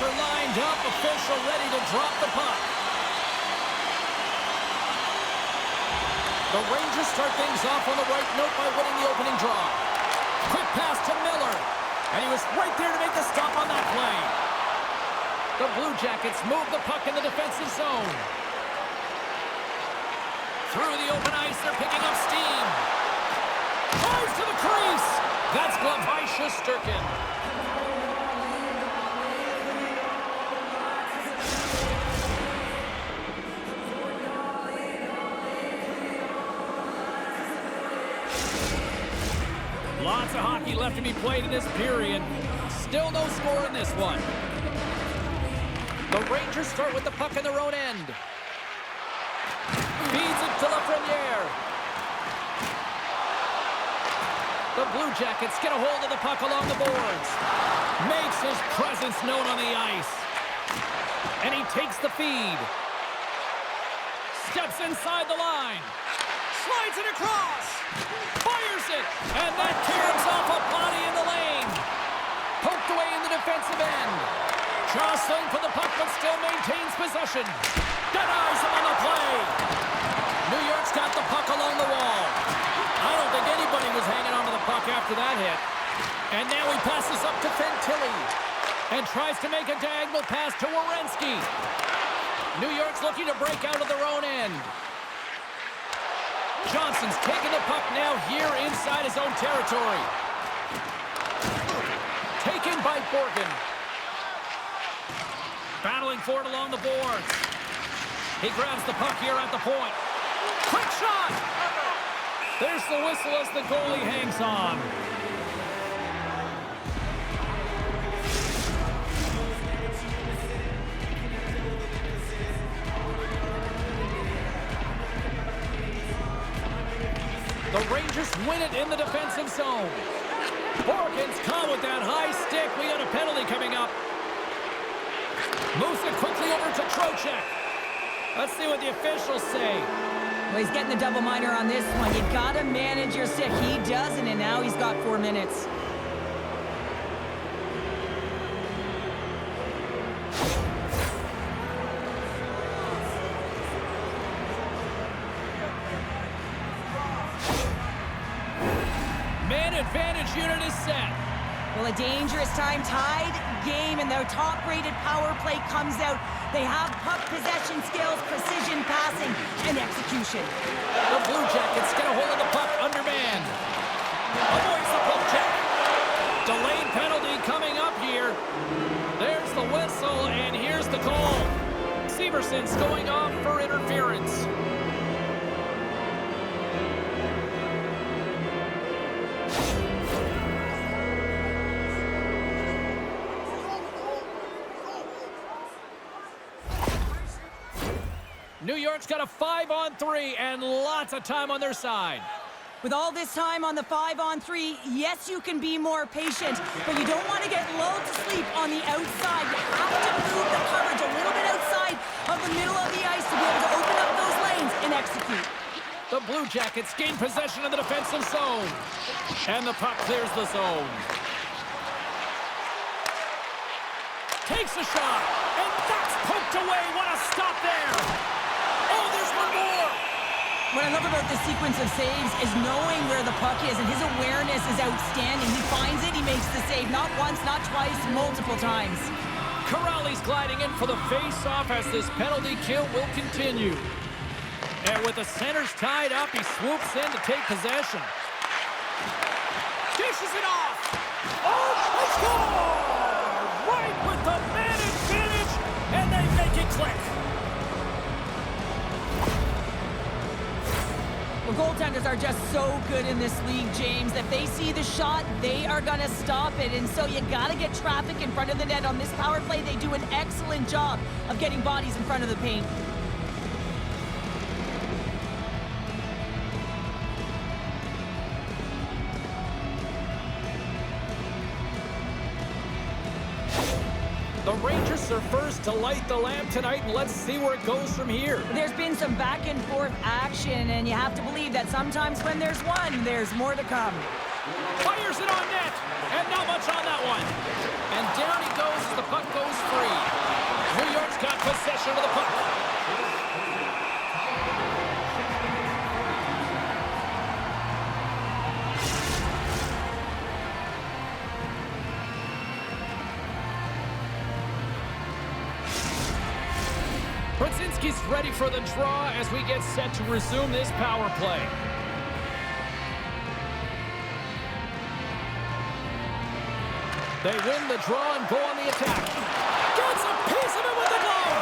are lined up, official ready to drop the puck. The Rangers start things off on the right note by winning the opening draw. Quick pass to Miller. And he was right there to make the stop on that play. The Blue Jackets move the puck in the defensive zone. Through the open ice, they're picking up steam. Drives to the crease. That's gloved by Shesterkin. Lots of hockey left to be played in this period. Still no score in this one. The Rangers start with the puck in their own end. Feeds it to Lafreniere. The Blue Jackets get a hold of the puck along the boards. Makes his presence known on the ice. And he takes the feed. Steps inside the line. Slides it across. Fires it. And that carries off a body in the lane. Poked away in the defensive end. Jostling for the puck, but still maintains possession. Denies him on the play. New York's got the puck along the wall. I don't think anybody was hanging onto the puck after that hit. And now he passes up to Fantilli. And tries to make a diagonal pass to Werenski. New York's looking to break out of their own end. Johnson's taking the puck now here inside his own territory. Taken by Borgen. Battling for it along the boards. He grabs the puck here at the point. Quick shot! There's the whistle as the goalie hangs on. The Rangers win it in the defensive zone. Borgen's caught with that high stick. We got a penalty coming up. Moves it quickly over to Trocheck. Let's see what the officials say. Well, he's getting the double minor on this one. You gotta manage your stick. He doesn't, and now he's got 4 minutes. Man advantage unit is set. Well, a dangerous time, tied game, and their top-rated power play comes out. They have puck possession skills, precision passing, and execution. The Blue Jackets get a hold of the puck undermanned. Avoids the poke check. Delayed penalty coming up here. There's the whistle, and here's the call. Severson's going off for interference. New York's got a 5-on-3 and lots of time on their side. With all this time on the 5-on-3, yes, you can be more patient, but you don't want to get lulled to sleep on the outside. You have to move the coverage a little bit outside of the middle of the ice to be able to open up those lanes and execute. The Blue Jackets gain possession of the defensive zone. And the puck clears the zone. Takes a shot, and that's poked away. What a stop there. Oh, there's one more. What I love about this sequence of saves is knowing where the puck is, and his awareness is outstanding. He finds it, he makes the save, not once, not twice, multiple times. Corrali's gliding in for the face-off as this penalty kill will continue. And with the centers tied up, he swoops in to take possession. Dishes it off. Oh, they score! Right with the man advantage, and they make it click. The goaltenders are just so good in this league, James. If they see the shot, they are going to stop it. And so you got to get traffic in front of the net. On this power play, they do an excellent job of getting bodies in front of the paint. The Rangers are first to light the lamp tonight, and let's see where it goes from here. There's been some back and forth action, and you have to believe that sometimes when there's one, there's more to come. Fires it on net. And not much on that one. And down he goes as the puck goes free. New York's got possession of the puck. Brzezinski's ready for the draw as we get set to resume this power play. They win the draw and go on the attack. Gets a piece of it with the glove.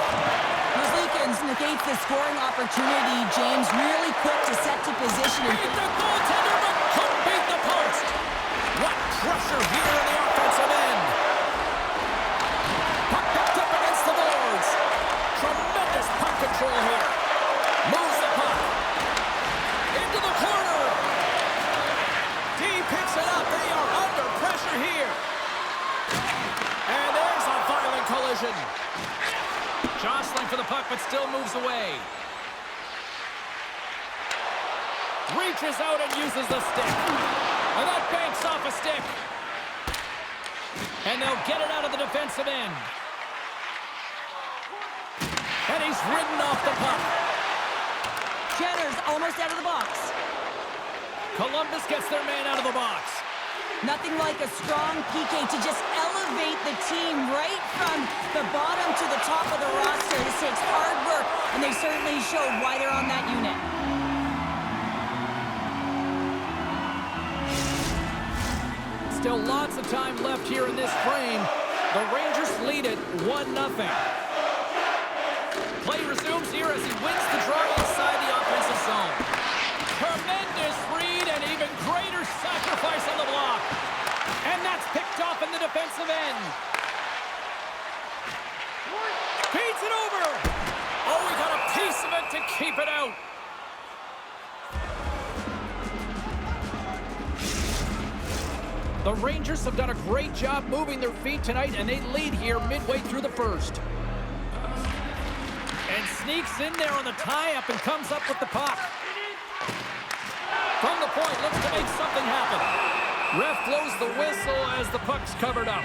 Metropolitan negates the scoring opportunity. James really quick to set to position. Beat the goaltender, but couldn't beat the post. What pressure here in the offensive end. Puck picked up against the boards. Tremendous puck control here. Moves the puck. Into the corner. D picks it up. They are under pressure here. And there's a violent collision. Jostling for the puck, but still moves away. Reaches out and uses the stick. And that banks off a stick. And they'll get it out of the defensive end. And he's ridden off the puck. Jenner's almost out of the box. Columbus gets their man out of the box. Nothing like a strong PK to just elevate the team right from the bottom to the top of the roster. This takes hard work, and they certainly showed why they're on that unit. Still lots of time left here in this frame. The Rangers lead it 1-0. Play resumes here as he wins the draw inside the offensive zone. Tremendous read and even greater sacrifice on the block. And that's picked off in the defensive end. Beats it over. Oh, we got a piece of it to keep it out. The Rangers have done a great job moving their feet tonight, and they lead here midway through the first. And sneaks in there on the tie-up and comes up with the puck. From the point, looks to make something happen. Ref blows the whistle as the puck's covered up.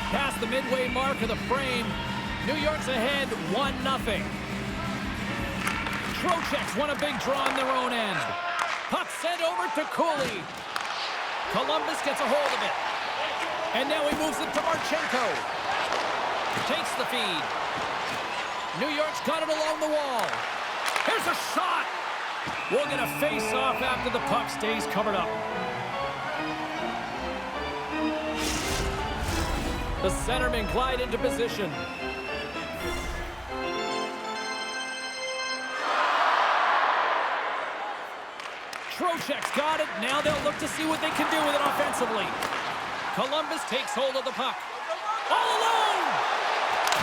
Past the midway mark of the frame, New York's ahead 1-0. Trocheck's won a big draw on their own end. Puck sent over to Cooley. Columbus gets a hold of it. And now he moves it to Marchenko. Takes the feed. New York's got it along the wall. Here's a shot. We'll get a face-off after the puck stays covered up. The centermen glide into position. Trocheck's got it. Now they'll look to see what they can do with it offensively. Columbus takes hold of the puck. All alone!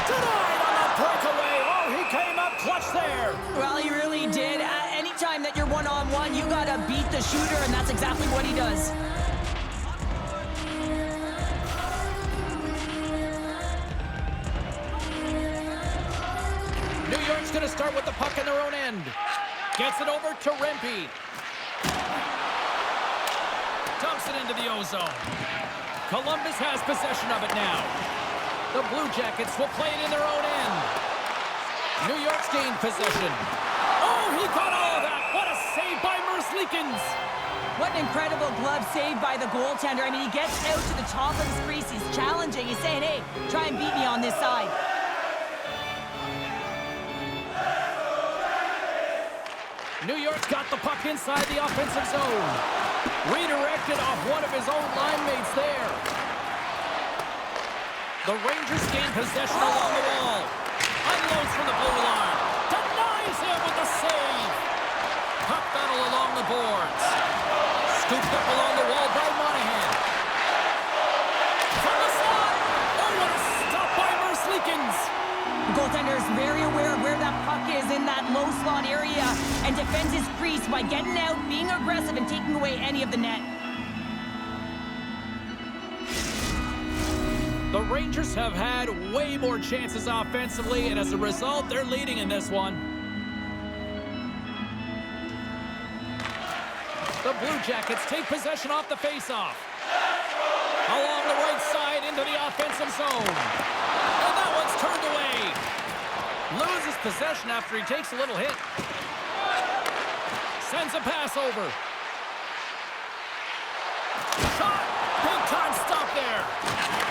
Denied on the breakaway. Oh, he came up clutch there. Well, he really did. Anytime that you're one-on-one, you got to beat the shooter, and that's exactly what he does. New York's going to start with the puck in their own end. Gets it over to Rempe. Dumps it into the ozone. Columbus has possession of it now. The Blue Jackets will play it in their own end. New York's gained possession. Oh, he got all of that. What a save by Merzlikins. What an incredible glove save by the goaltender. I mean, he gets out to the top of his crease. He's challenging. He's saying, hey, try and beat me on this side. New York's got the puck inside the offensive zone. Redirected off one of his own line mates there. The Rangers gain possession along the wall. Unloads from the blue line. Denies him with the save. Puck battle along the boards. Scooped up along the wall by Monahan. From the side. Oh, what a stop by Merzlikins. The goaltender is very aware of where that puck is in that low slot area and defends his crease by getting out, being aggressive, and taking away any of the net. The Rangers have had way more chances offensively, and as a result, they're leading in this one. The Blue Jackets take possession off the faceoff. Along the right side into the offensive zone. And that one's turned away. Loses possession after he takes a little hit. Sends a pass over. Shot! Big time stop there.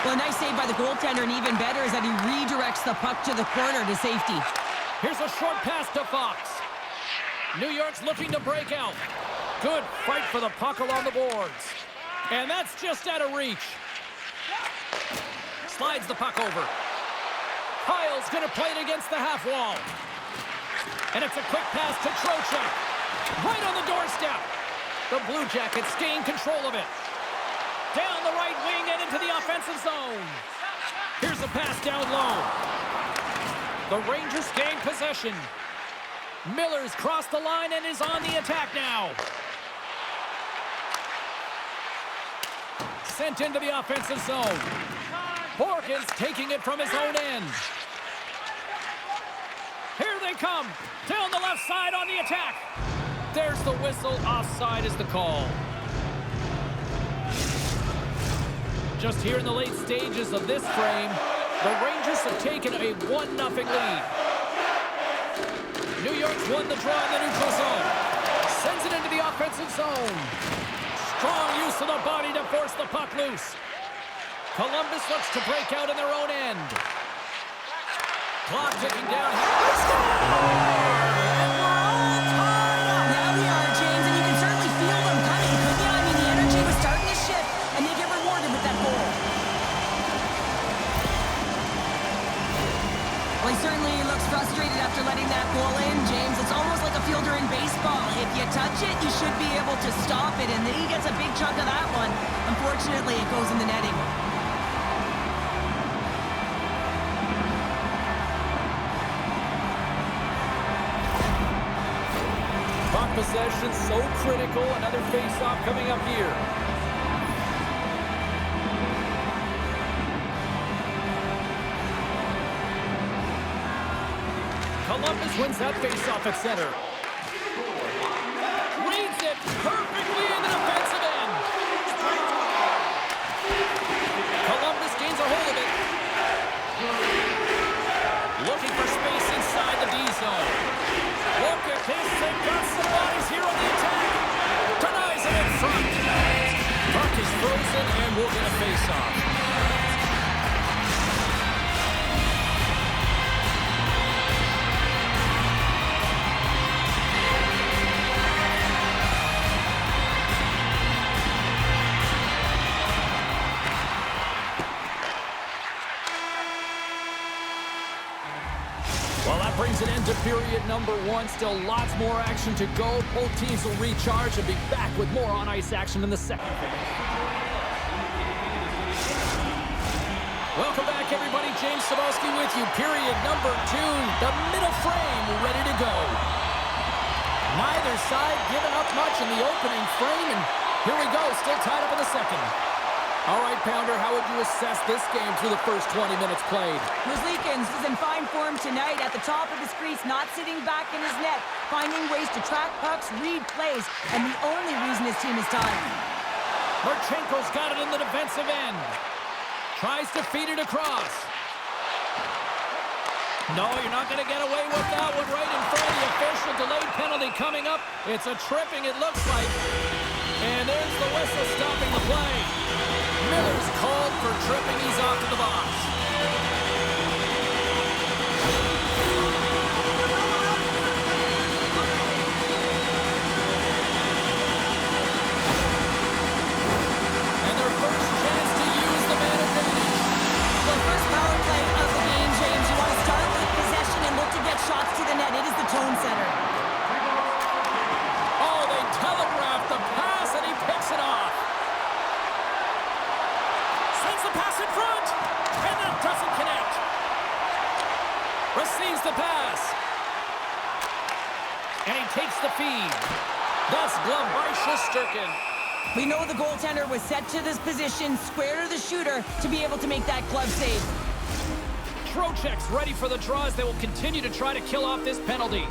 Well, a nice save by the goaltender, and even better is that he redirects the puck to the corner to safety. Here's a short pass to Fox. New York's looking to break out. Good fight for the puck along the boards. And that's just out of reach. Slides the puck over. Kyle's going to play it against the half wall. And it's a quick pass to Trocheck. Right on the doorstep. The Blue Jackets gain control of it. Down the right wing and into the offensive zone. Here's a pass down low. The Rangers gain possession. Miller's crossed the line and is on the attack now. Sent into the offensive zone. Horkins taking it from his own end. Here they come. Down the left side on the attack. There's the whistle. Offside is the call. Just here in the late stages of this frame, the Rangers have taken a 1-0 lead. New York's won the draw in the neutral zone. Sends it into the offensive zone. Strong use of the body to force the puck loose. Columbus looks to break out in their own end. Clock ticking down. And we're all tied up. Now we are, James, and you can certainly feel them coming, couldn't you? I mean, the energy was starting to shift, and they get rewarded with that goal. Well, he certainly looks frustrated after letting that goal in, James. It's almost like a fielder in baseball. If you touch it, you should be able to stop it, and then he gets a big chunk of that one. Unfortunately, it goes in the netting. Puck possession so critical. Another face-off coming up here. Columbus wins that face-off at center. Reads it perfectly in the defensive end. Columbus gains a hold of it. Looking for space inside the D zone. Look at this. They've got some bodies here on the attack. Denies it in front. Puck is frozen and we'll get a face-off. Well, that brings an end to period number one. Still lots more action to go. Both teams will recharge and be back with more on-ice action in the second. Welcome back, everybody. James Cebulski with you. Period number two. The middle frame ready to go. Neither side giving up much in the opening frame, and here we go. Still tied up in the second. All right, Pounder, how would you assess this game through the first 20 minutes played? Merzlikins is in fine form tonight at the top of his crease, not sitting back in his net, finding ways to track pucks, read plays, and the only reason his team is tied. Marchenko's got it in the defensive end. Tries to feed it across. No, you're not going to get away with that one right in front of the official. Delayed penalty coming up. It's a tripping, it looks like. And there's the whistle stopping the play. Miller's called for tripping. He's off to the box. And their first chance to use the man advantage. Well, first power play of the game, James. You want to start with possession and look to get shots to the net. It is the tone setter. Oh, they telegraphed the pass, and he picks it off. Sends the pass in front, and that doesn't connect. Receives the pass. And he takes the feed. That's gloved by Shesterkin. We know the goaltender was set to this position, square to the shooter, to be able to make that glove save. Trocheck's ready for the draw as they will continue to try to kill off this penalty.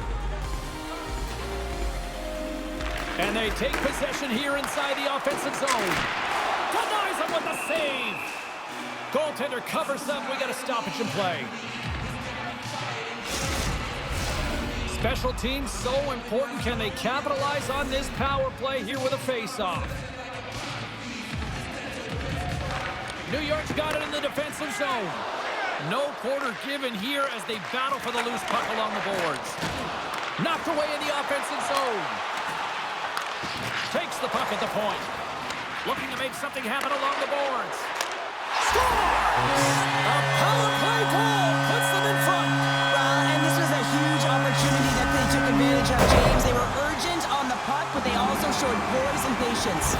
And they take possession here inside the offensive zone. Denies him with the save. Goaltender covers them. We got a stoppage in play. Special teams so important. Can they capitalize on this power play here with a face-off? New York's got it in the defensive zone. No quarter given here as they battle for the loose puck along the boards. Knocked away in the offensive zone. Takes the puck at the point. Looking to make something happen along the boards. Scores! A power play goal puts them in front. Well, and this was a huge opportunity that they took advantage of, James. They were urgent on the puck, but they also showed poise and patience.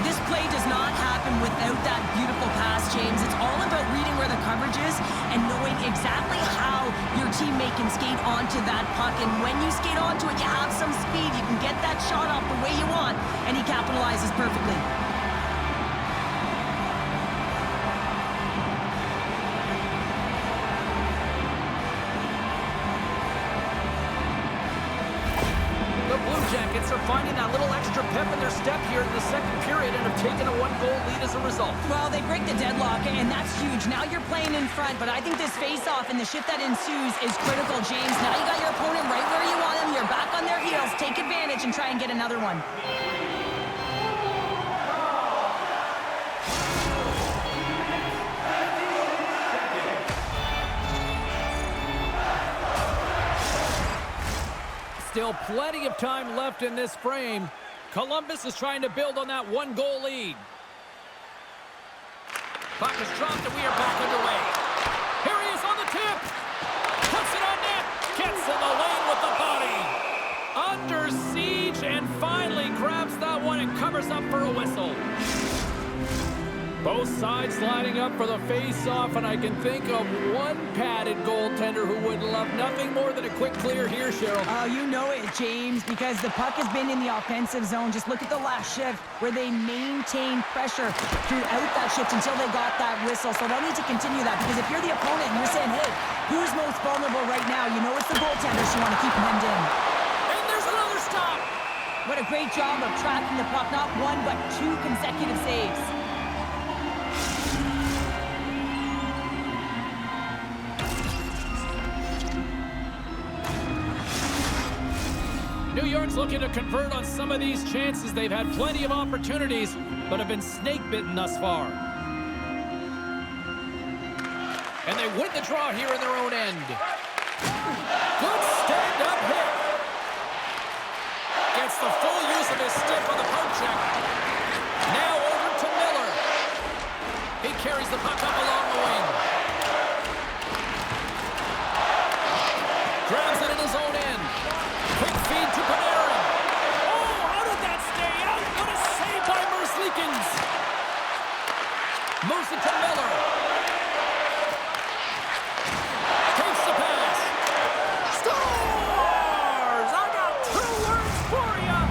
This play does not happen without that beautiful pass, James. It's all about reading where the coverage is and knowing exactly how your teammate can skate onto that puck. And when you skate onto it, you have some speed. You can get that shot off the way you want, and he capitalizes perfectly. Jackets are finding that little extra pep in their step here in the second period and have taken a one-goal lead as a result. Well, they break the deadlock, and that's huge. Now you're playing in front, but I think this face-off and the shift that ensues is critical, James. Now you got your opponent right where you want them. You're back on their heels. Take advantage and try and get another one. Still plenty of time left in this frame. Columbus is trying to build on that one-goal lead. Puck is dropped and we are back underway. Here he is on the tip. Puts it on net. Gets in the lane with the body. Under siege and finally grabs that one and covers up for a whistle. Both sides lining up for the face-off, and I can think of one padded goaltender who would love nothing more than a quick clear here, Cheryl. Oh, you know it, James, because the puck has been in the offensive zone. Just look at the last shift where they maintained pressure throughout that shift until they got that whistle. So they'll need to continue that, because if you're the opponent and you're saying, hey, who's most vulnerable right now? You know it's the goaltenders who want to keep them hemmed in. And there's another stop. What a great job of tracking the puck. Not one, but two consecutive saves. New York's looking to convert on some of these chances. They've had plenty of opportunities, but have been snake-bitten thus far. And they win the draw here in their own end. Good stand-up hit. Gets the full use of his stick on the poke check. Now over to Miller. He carries the puck up along the wing. Grabs it in his own end. Quick feed to Panarin. Oh, how did that stay out? What a save by Merzlikins. Moves it to Miller. Takes the pass. Scores! I got two words for you.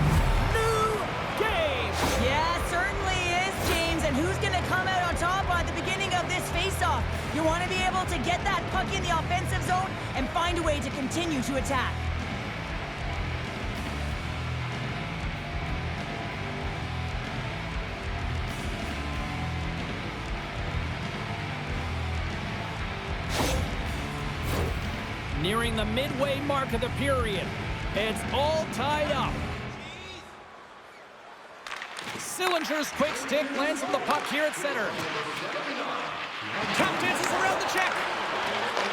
New game. Yeah, certainly is, James. And who's going to come out on top at the beginning of this face-off? You want to be able to get that puck in the offensive zone and find a way to continue to attack. Nearing the midway mark of the period. It's all tied up. Sillinger's quick stick lands on the puck here at center. Tap dances around the check.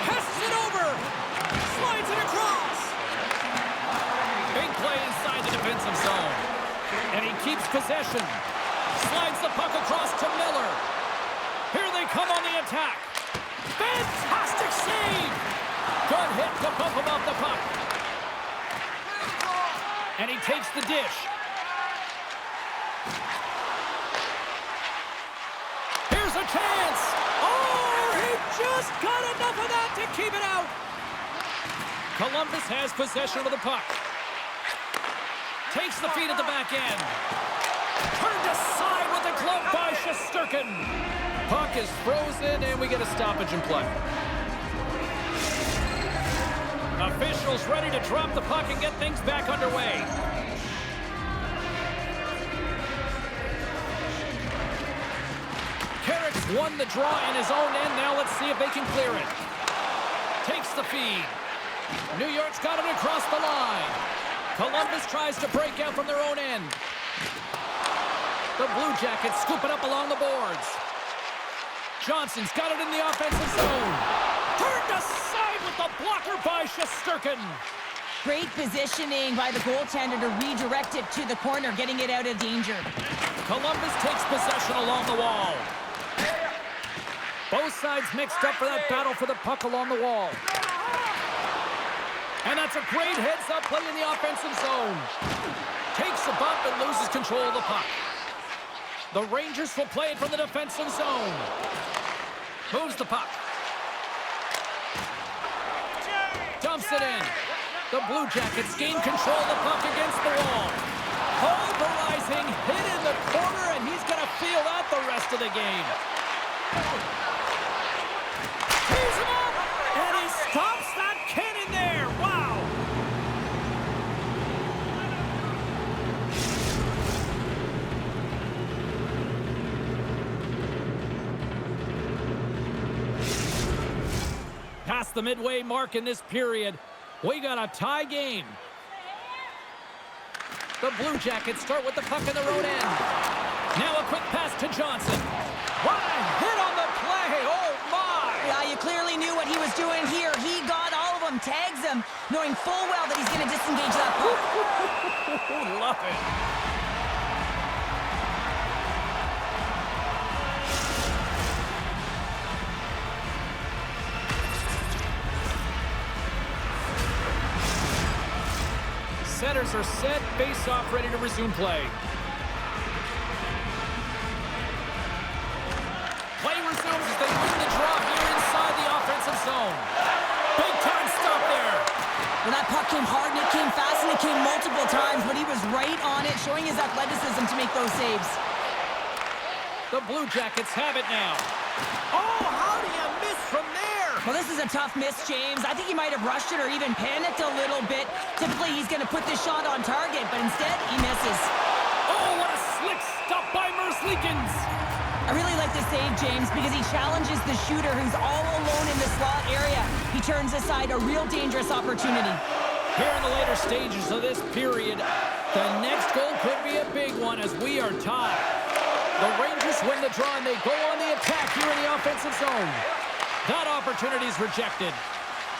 Passes it over. Slides it across. Big play inside the defensive zone. And he keeps possession. Slides the puck across to Miller. Here they come on the attack. Fantastic save. Good hit to bump him off the puck. And he takes the dish. Here's a chance. Oh, he just got enough of that to keep it out. Columbus has possession of the puck. Takes the feed at the back end. Turned aside with a glove by Shesterkin. Puck is frozen, and we get a stoppage in play. Officials ready to drop the puck and get things back underway. Carrick's won the draw in his own end. Now let's see if they can clear it. Takes the feed. New York's got it across the line. Columbus tries to break out from their own end. The Blue Jackets scoop it up along the boards. Johnson's got it in the offensive zone. Turned aside with the blocker by Shesterkin. Great positioning by the goaltender to redirect it to the corner, getting it out of danger. Columbus takes possession along the wall. Both sides mixed up for that battle for the puck along the wall. And that's a great heads-up play in the offensive zone. Takes a bump and loses control of the puck. The Rangers will play it from the defensive zone. Moves the puck. Dumps it in. The Blue Jackets gain control of the puck against the wall. Pulverizing, hit in the corner, and he's going to feel that the rest of the game. Tees him up, and he stops that cannon there. Wow. Past the midway mark in this period, we got a tie game. The Blue Jackets start with the puck in their own end. Now a quick pass to Johnson. What a hit on the play! Oh, my! Yeah, you clearly knew what he was doing here. He got all of them, tags them, knowing full well that he's going to disengage that puck. Love it. Setters are set, face-off ready to resume play. Play resumes as they win the draw here inside the offensive zone. Big time stop there. Well, that puck came hard and it came fast and it came multiple times, but he was right on it, showing his athleticism to make those saves. The Blue Jackets have it now. Oh, how do you miss from there? Well, this is a tough miss, James. I think he might have rushed it or even panicked a little bit. Typically, he's going to put this shot on target, but instead, he misses. Oh, what a slick stop by Merzlikins. I really like this save, James, because he challenges the shooter who's all alone in the slot area. He turns aside a real dangerous opportunity. Here in the later stages of this period, the next goal could be a big one as we are tied. The Rangers win the draw and they go on the attack here in the offensive zone. That opportunity is rejected.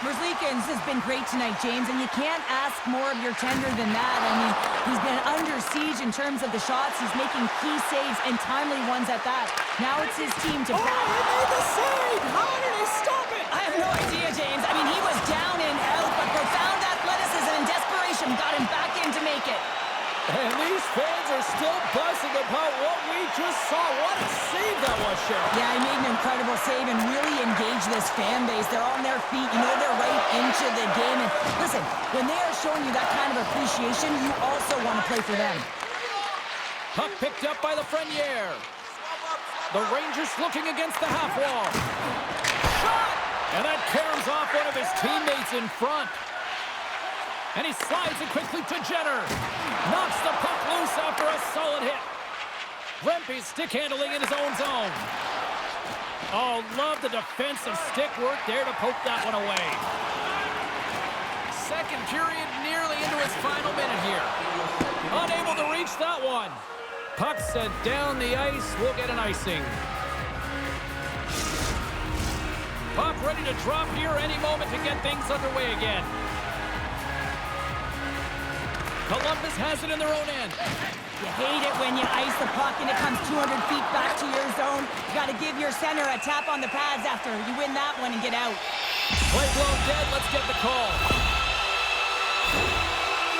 Merzlikins has been great tonight, James, and you can't ask more of your tender than that. I mean, he's been under siege in terms of the shots. He's making key saves and timely ones at that. Now it's his team to back. Oh, he made the save! How did he stop it? I have no idea, James. I mean, he was down and out, but profound athleticism and desperation got him back in to make it. And these fans are still buzzing about what we just saw. What a save that was, Cheryl. Yeah, he made an incredible save and really engaged this fan base. They're on their feet. You know they're right into the game. And listen, when they are showing you that kind of appreciation, you also want to play for them. Puck picked up by the Frenier. The Rangers looking against the half wall. Shot! And that caroms off one of his teammates in front. And he slides it quickly to Jenner. Knocks the puck loose after a solid hit. Rempe's stick handling in his own zone. Oh, love the defensive stick work there to poke that one away. Second period nearly into its final minute here. Unable to reach that one. Puck sent down the ice. We'll get an icing. Puck ready to drop here any moment to get things underway again. Columbus has it in their own end. You hate it when you ice the puck and it comes 200 feet back to your zone. You got to give your center a tap on the pads after you win that one and get out. Play blown dead. Let's get the call.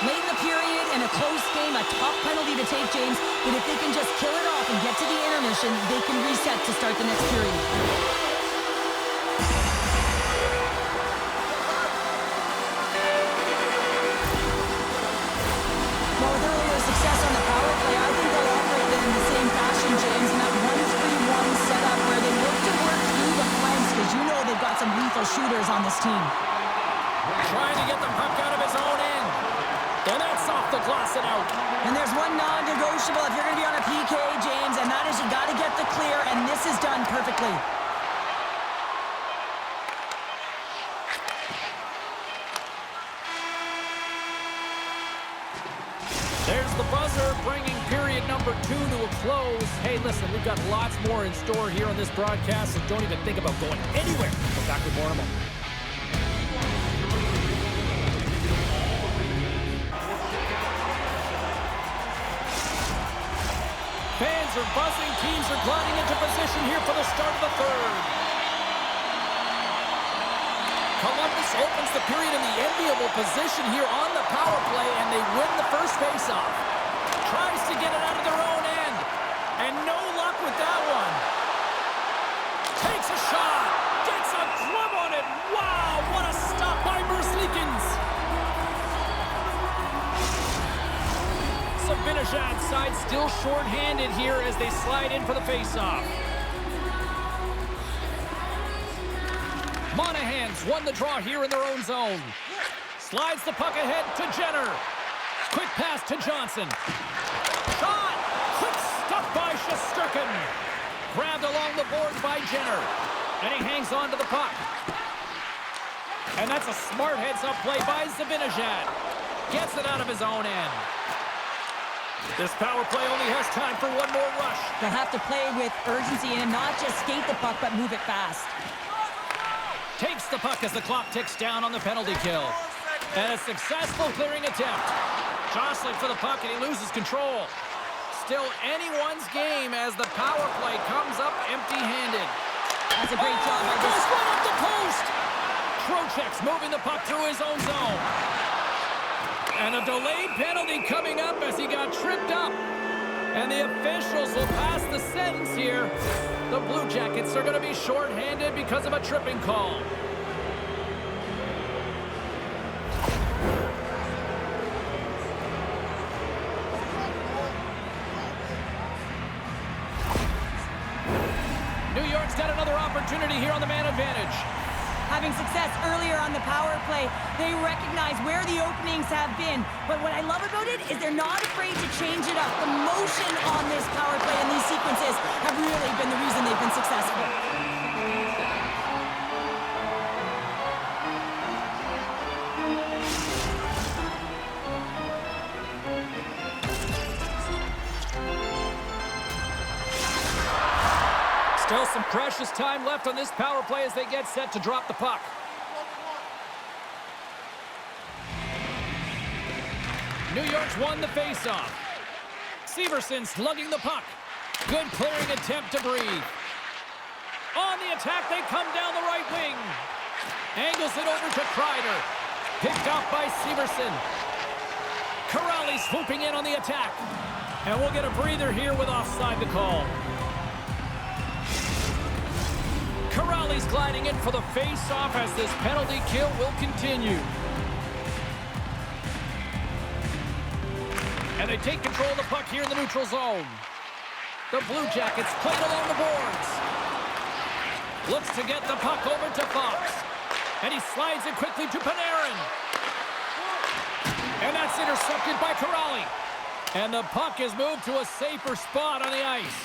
Late in the period and a close game, a tough penalty to take, James. But if they can just kill it off and get to the intermission, they can reset to start the next period. Well, with earlier success on the power play, I think they'll operate in the same fashion, James, in that 1-3-1 setup where they look to work through the flanks because you know they've got some lethal shooters on this team. Trying to get the puck out of his own end. And that's off the glass and out. And there's one non-negotiable if you're going to be on a PK, James, and that is you got to get the clear, and this is done perfectly. There's the buzzer, bringing period number 2 to a close. Hey, listen, we've got lots more in store here on this broadcast, so don't even think about going anywhere. Come back with more in a moment. Fans are buzzing. Teams are gliding into position here for the start of the third. Columbus opens the period in the enviable position here on the power play, and they win the first faceoff. Tries to get it out of their own end, and no luck with that one. Takes a shot, gets a glove on it. Wow, what a stop by Merzlikins. Zibanejad's side still short-handed here as they slide in for the faceoff. Monahan's won the draw here in their own zone. Slides the puck ahead to Jenner. Quick pass to Johnson. Shot! Quick stuff by Shesterkin. Grabbed along the boards by Jenner. And he hangs on to the puck. And that's a smart heads-up play by Zibanejad. Gets it out of his own end. This power play only has time for one more rush. They'll have to play with urgency and not just skate the puck, but move it fast. Takes the puck as the clock ticks down on the penalty kill. And a successful clearing attempt. Jostling for the puck, and he loses control. Still anyone's game as the power play comes up empty-handed. That's a great job by Goes this. right up the post. Trocheck's moving the puck through his own zone. And a delayed penalty coming up as he got tripped up. And the officials will pass the sentence here. The Blue Jackets are going to be short-handed because of a tripping call. New York's got another opportunity here on the man advantage. Having success earlier on the power play, they recognize where the openings have been. But what I love about it is they're not afraid to change it up. The motion on this power play and these sequences have really been the reason they've been successful. Still some precious time left on this power play as they get set to drop the puck. New York's won the faceoff. Severson slugging the puck. Good clearing attempt to breathe. On the attack, they come down the right wing. Angles it over to Kreider. Picked off by Severson. Corrali swooping in on the attack. And we'll get a breather here with offside to call. Corrali's gliding in for the face-off as this penalty kill will continue. And they take control of the puck here in the neutral zone. The Blue Jackets played along the boards. Looks to get the puck over to Fox. And he slides it quickly to Panarin. And that's intercepted by Corrali. And the puck is moved to a safer spot on the ice.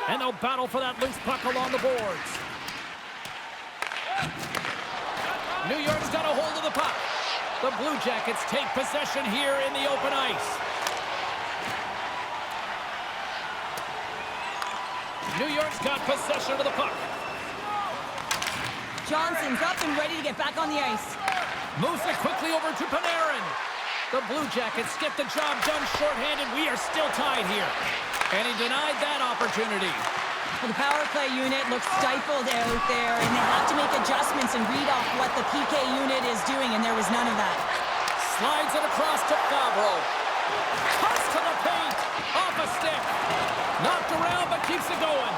And they'll battle for that loose puck along the boards. New York's got a hold of the puck. The Blue Jackets take possession here in the open ice. New York's got possession of the puck. Johnson's up and ready to get back on the ice. Moves it quickly over to Panarin. The Blue Jackets get the job done shorthanded. We are still tied here. And he denied that opportunity. Well, the power play unit looks stifled out there, and they have to make adjustments and read off what the PK unit is doing, and there was none of that. Slides it across to Favreau. Cuts to the paint. Off a stick. Knocked around, but keeps it going.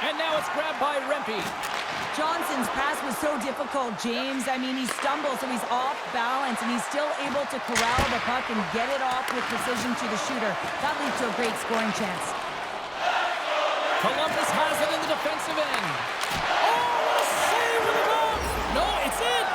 And now it's grabbed by Rempe. Johnson's pass was so difficult, James. I mean, he stumbles, so he's off balance, and he's still able to corral the puck and get it off with precision to the shooter. That leads to a great scoring chance. Columbus has it in the defensive end. Oh, what a save with the glove! No, it's in!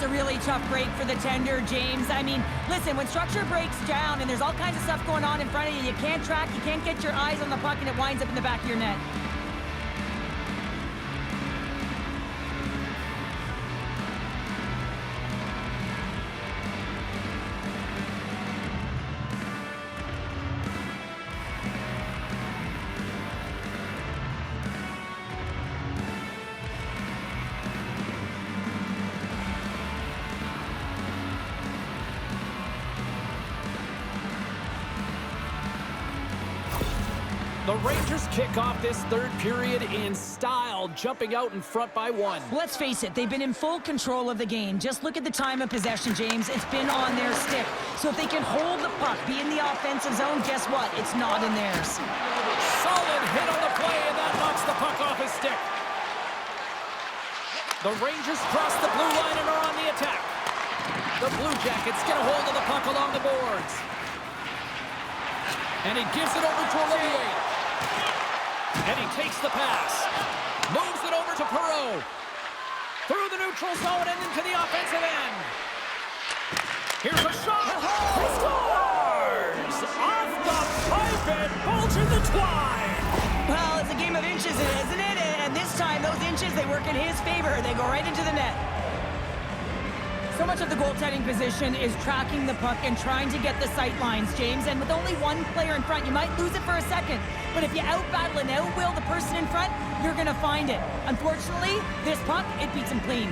a really tough break for the tender, James. I mean, listen, when structure breaks down and there's all kinds of stuff going on in front of you, you can't track, you can't get your eyes on the puck, and it winds up in the back of your net. The Rangers kick off this third period in style, jumping out in front by 1. Let's face it, they've been in full control of the game. Just look at the time of possession, James. It's been on their stick. So if they can hold the puck, be in the offensive zone, guess what? It's not in theirs. Solid hit on the play, and that knocks the puck off his stick. The Rangers cross the blue line and are on the attack. The Blue Jackets get a hold of the puck along the boards. And he gives it over to Olivier. And he takes the pass. Moves it over to Perreault. Through the neutral zone and into the offensive end. Here's a shot. He scores! Off the pipe and bulging the twine. Well, it's a game of inches, isn't it? And this time, those inches, they work in his favor. They go right into the net. So much of the goaltending position is tracking the puck and trying to get the sight lines, James. And with only one player in front, you might lose it for a second. But if you out-battle and out-will the person in front, you're going to find it. Unfortunately, this puck, it beats him clean.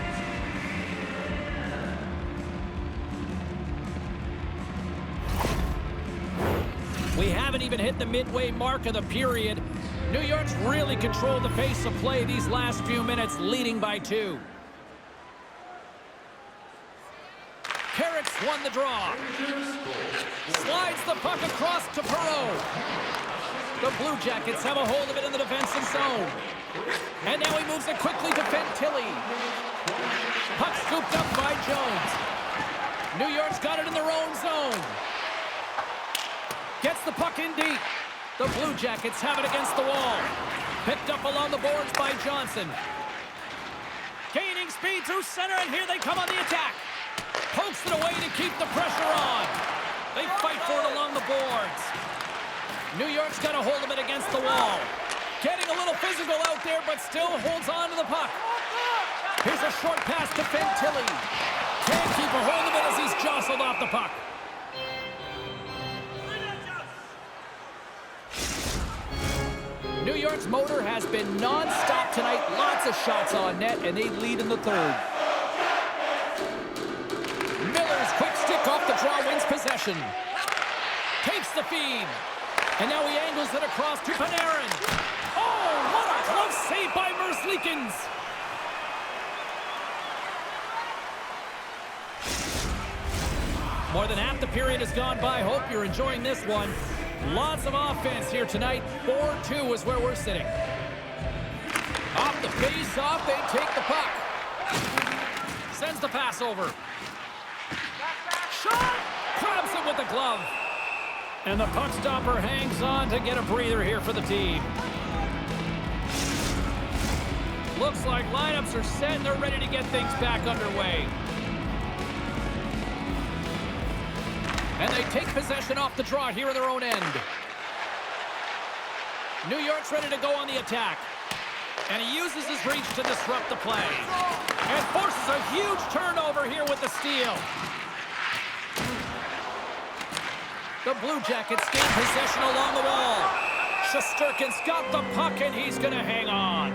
We haven't even hit the midway mark of the period. New York's really controlled the pace of play these last few minutes, leading by 2. Carrick's won the draw. Slides the puck across to Perreault. The Blue Jackets have a hold of it in the defensive zone. And now he moves it quickly to Fantilli. Puck scooped up by Jones. New York's got it in their own zone. Gets the puck in deep. The Blue Jackets have it against the wall. Picked up along the boards by Johnson. Gaining speed through center, and here they come on the attack. Pokes it away to keep the pressure on. They fight for it along the boards. New York's got a hold of it against the wall. Getting a little physical out there, but still holds on to the puck. Here's a short pass to Fantilli. Can't keep a hold of it as he's jostled off the puck. New York's motor has been non-stop tonight. Lots of shots on net, and they lead in the third. Miller's quick stick off the draw wins possession. Takes the feed. And now he angles it across to Panarin. Oh, what a close save by Merzlikins. More than half the period has gone by. Hope you're enjoying this one. Lots of offense here tonight. 4-2 is where we're sitting. Off the face-off, they take the puck. Sends the pass over. Shot! Grabs it with the glove. And the puck stopper hangs on to get a breather here for the team. Looks like lineups are set and they're ready to get things back underway. And they take possession off the draw here in their own end. New York's ready to go on the attack. And he uses his reach to disrupt the play. And forces a huge turnover here with the steal. The Blue Jackets gain possession along the wall. Shesterkin's got the puck, and he's going to hang on.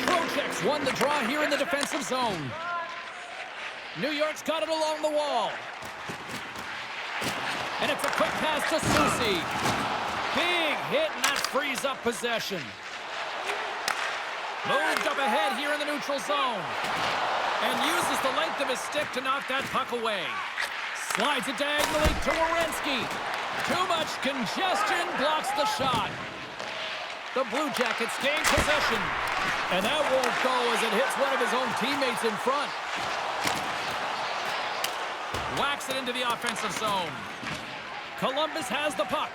Trocheck's won the draw here in the defensive zone. New York's got it along the wall. And it's a quick pass to Soucy. Big hit, and that frees up possession. Moved up ahead here in the neutral zone. And uses the length of his stick to knock that puck away. Slides it diagonally to Werenski. Too much congestion, blocks the shot. The Blue Jackets gain possession. And that won't go as it hits one of his own teammates in front. Whacks it into the offensive zone. Columbus has the puck.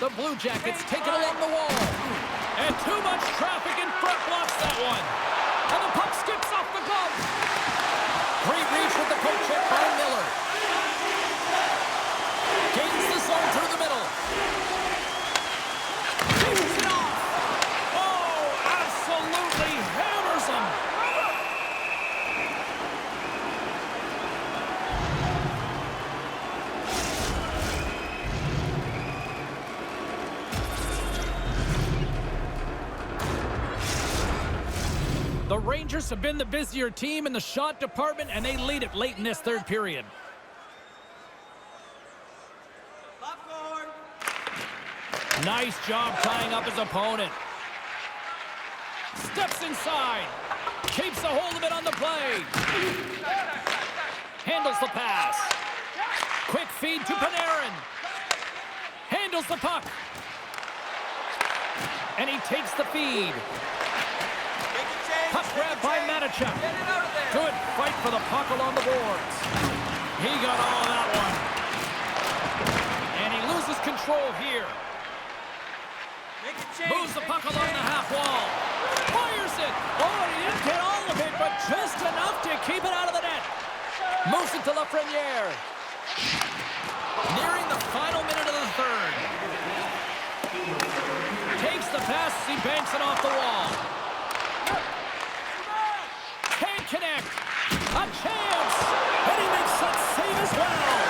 The Blue Jackets take it along the wall. And too much traffic in front blocks that one. And the puck skips off the glove. Great reach with the poke check by Miller. Gains the zone through the middle. Shoots it off. Oh, absolutely hammers him. The Rangers have been the busier team in the shot department, and they lead it late in this third period. Popcorn. Nice job tying up his opponent. Steps inside. Keeps a hold of it on the play. Handles the pass. Quick feed to Panarin. Handles the puck. And he takes the feed. Puck grab by Manichuk. Good fight for the puck along the boards. He got all of that one. And he loses control here. Moves the puck along the half wall. Fires it. Oh, he didn't get all of it, but just enough to keep it out of the net. Moves it to Lafreniere. Nearing the final minute of the third. Takes the pass as he banks it off the wall. Can't connect. A chance. And he makes that save as well.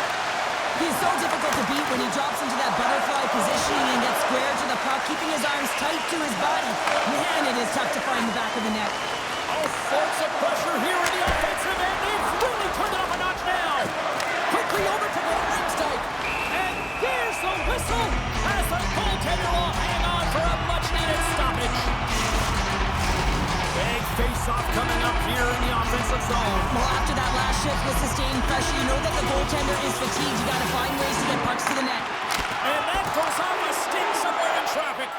He's so difficult to beat when he drops into that butterfly positioning and gets square to the puck, keeping his arms tight to his body. Man, it is tough to find the back of the net. All sorts of pressure here in the offensive end. They've really turned it up a notch now. Quickly over to Van Riemsdyk. And there's the whistle as the goaltender will hang on for a much-needed stoppage. Big face-off coming up here in the offensive zone. Well, after that last shift with sustained pressure, you know that the goaltender is fatigued. You got to find ways to get pucks to the net. And that goes off a stick somewhere in traffic.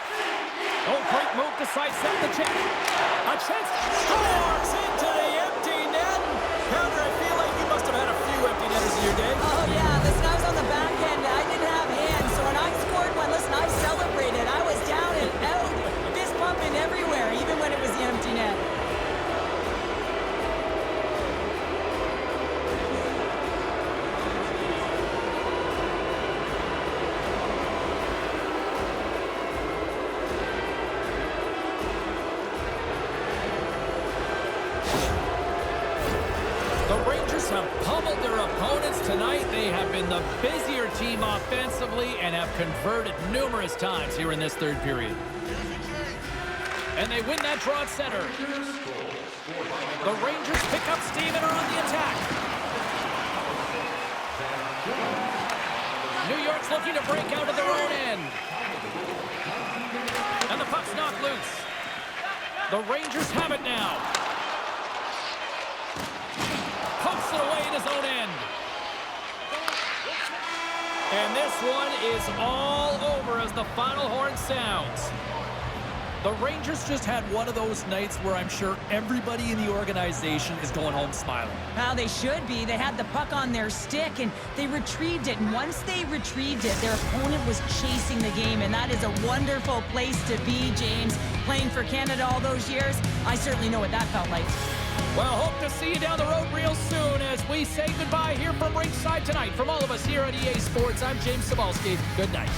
Oh, great move to sidestep the check. A chance scores into the empty net. Pounder, I feel like you must have had a few empty netters in your day. Oh, yeah. Listen, I was on the back end. I didn't have hands, so when I scored one, listen, I celebrated. I was down and out, fist pumping everywhere, even when it was the empty net. The Rangers have pummeled their opponents tonight. They have been the busier team offensively and have converted numerous times here in this third period. And they win that draw at center. The Rangers pick up steam and are on the attack. New York's looking to break out of their own end. And the puck's knocked loose. The Rangers have it now. Pokes it away in his own end. And this one is all over as the final horn sounds. The Rangers just had one of those nights where I'm sure everybody in the organization is going home smiling. Well, they should be. They had the puck on their stick, and they retrieved it. And once they retrieved it, their opponent was chasing the game. And that is a wonderful place to be, James. Playing for Canada all those years, I certainly know what that felt like. Well, hope to see you down the road real soon as we say goodbye here from ringside tonight. From all of us here at EA Sports, I'm James Cebulski. Good night.